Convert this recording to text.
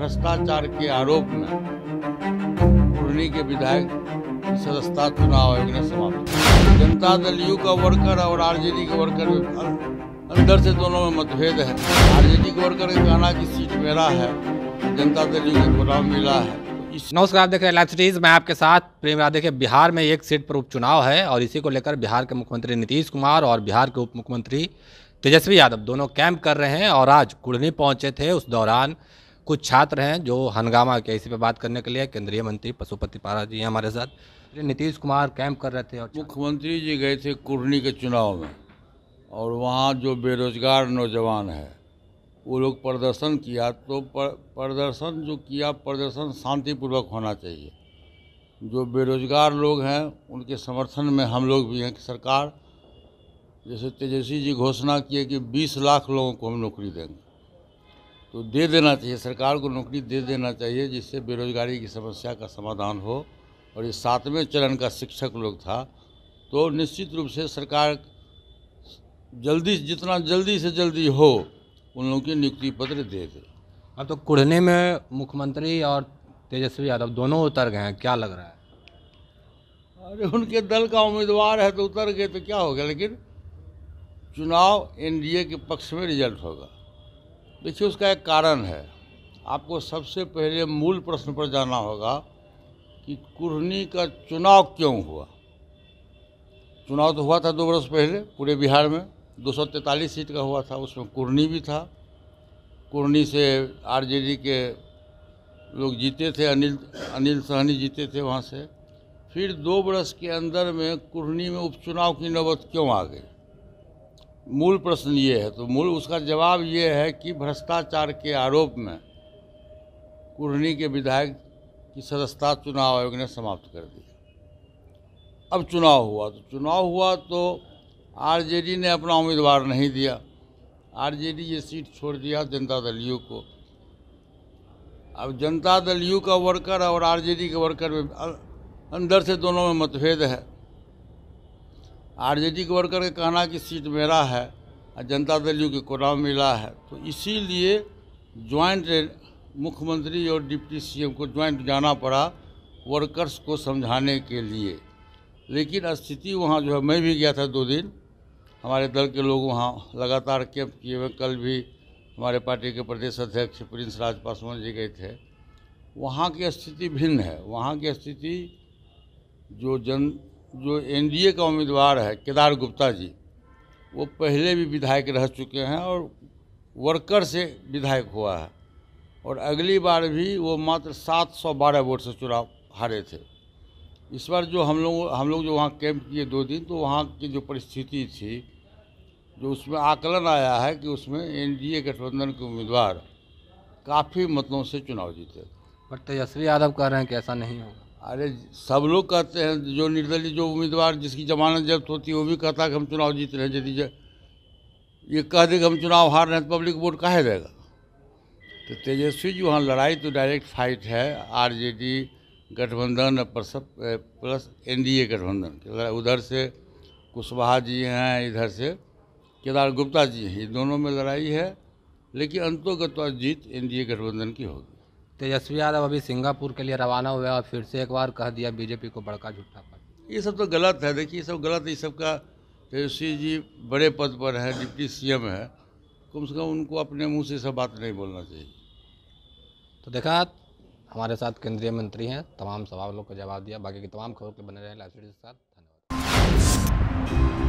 भ्रष्टाचार के आरोप में कुर्नी के विधायक की सदस्यता चुनाव आयोग ने समाप्त की। जनता दल यू का वर्कर और आरजेडी के वर्कर में अंदर से दोनों में मतभेद है। आरजेडी के वर्कर का कहना कि सीट मेरा है, जनता दल यू को नाम मिला है। नमस्कार, आप देख रहे हैं लाइव सिटीज। मैं आपके साथ प्रेम राधे के। बिहार में एक सीट पर उपचुनाव है और इसी को लेकर बिहार के मुख्यमंत्री नीतीश कुमार और बिहार के उप मुख्यमंत्री तेजस्वी यादव दोनों कैंप कर रहे हैं और आज कुढ़नी पहुंचे थे। उस दौरान कुछ छात्र हैं जो हंगामा किया। इसी पे बात करने के लिए केंद्रीय मंत्री पशुपति पारस जी हैं हमारे साथ। नीतीश कुमार कैंप कर रहे थे और मुख्यमंत्री जी गए थे कुढ़नी के चुनाव में और वहाँ जो बेरोजगार नौजवान है वो लोग प्रदर्शन किया, तो प्रदर्शन जो किया प्रदर्शन शांतिपूर्वक होना चाहिए। जो बेरोजगार लोग हैं उनके समर्थन में हम लोग भी हैं कि सरकार, जैसे तेजस्वी जी घोषणा किए कि 20 लाख लोगों को हम नौकरी देंगे, तो दे देना चाहिए, सरकार को नौकरी दे देना चाहिए, जिससे बेरोजगारी की समस्या का समाधान हो। और ये 7वें चरण का शिक्षक लोग था, तो निश्चित रूप से सरकार जितना जल्दी से जल्दी हो उन लोगों की नियुक्ति पत्र दे दे। अब तो कुढ़नी में मुख्यमंत्री और तेजस्वी यादव दोनों उतर गए हैं, क्या लग रहा है? अरे उनके दल का उम्मीदवार है तो उतर गए तो क्या हो गया, लेकिन चुनाव एनडीए के पक्ष में रिजल्ट होगा। देखिए उसका एक कारण है। आपको सबसे पहले मूल प्रश्न पर जाना होगा कि कुढ़नी का चुनाव क्यों हुआ। चुनाव तो हुआ था 2 वर्ष पहले पूरे बिहार में, 243 सीट का हुआ था, उसमें कुढ़नी भी था। कुढ़नी से आरजेडी के लोग जीते थे, अनिल सहनी जीते थे वहाँ से। फिर 2 वर्ष के अंदर में कुढ़नी में उपचुनाव की नौबत क्यों आ गई, मूल प्रश्न ये है। तो मूल उसका जवाब ये है कि भ्रष्टाचार के आरोप में कुढ़नी के विधायक की सदस्यता चुनाव आयोग ने समाप्त कर दी। अब चुनाव हुआ तो आरजेडी ने अपना उम्मीदवार नहीं दिया, आरजेडी ये सीट छोड़ दिया जनता दल यू को। अब जनता दल यू का वर्कर और आरजेडी के वर्कर में अंदर से दोनों में मतभेद है। आरजेडी के वर्कर का कहना कि सीट मेरा है और जनता दल यू को नाम मिला है, तो इसीलिए ज्वाइंट मुख्यमंत्री और डिप्टी सीएम को ज्वाइंट जाना पड़ा वर्कर्स को समझाने के लिए। लेकिन स्थिति वहाँ जो है, मैं भी गया था 2 दिन, हमारे दल के लोग वहाँ लगातार कैंप किए हुए। कल भी हमारे पार्टी के प्रदेश अध्यक्ष प्रिंस राज पासवान जी गए थे। वहाँ की स्थिति भिन्न है। वहाँ की स्थिति जो एनडीए का उम्मीदवार है केदार गुप्ता जी, वो पहले भी विधायक रह चुके हैं और वर्कर से विधायक हुआ है, और अगली बार भी वो मात्र 712 वोट से चुनाव हारे थे। इस बार जो हम लोग जो वहाँ कैंप किए 2 दिन, तो वहाँ की जो परिस्थिति थी, जो उसमें आकलन आया है कि उसमें एनडीए गठबंधन के उम्मीदवार काफ़ी मतों से चुनाव जीते। पर तेजस्वी यादव कह रहे हैं कि ऐसा नहीं होगा। अरे सब लोग कहते हैं, जो निर्दलीय जो उम्मीदवार जिसकी जमानत जब्त होती है वो भी कहता है कि हम चुनाव जीत रहे हैं। यदि ये कह दे कि हम चुनाव हार रहे हैं तो पब्लिक वोट काहे देगा। तो तेजस्वी जी वहाँ लड़ाई तो डायरेक्ट फाइट है आरजेडी गठबंधन प्लस एनडीए गठबंधन के। उधर से कुशवाहा जी हैं, इधर से केदार गुप्ता जी हैं, ये दोनों में लड़ाई है, लेकिन अंतोगत जीत एनडीए गठबंधन की होगी। तेजस्वी यादव अभी सिंगापुर के लिए रवाना हुआ और फिर से एक बार कह दिया बीजेपी को बड़का झूठा पार्टी। ये सब तो गलत है। देखिए ये सब गलत है। ये सब का तेजस्वी जी बड़े पद पर है, डिप्टी सीएम है, कम से कम उनको अपने मुंह से सब बात नहीं बोलना चाहिए। तो देखा, हमारे साथ केंद्रीय मंत्री हैं, तमाम सवालों का जवाब दिया। बाकी की तमाम खबरों के बने रहे लाइव सिटीज के साथ। धन्यवाद।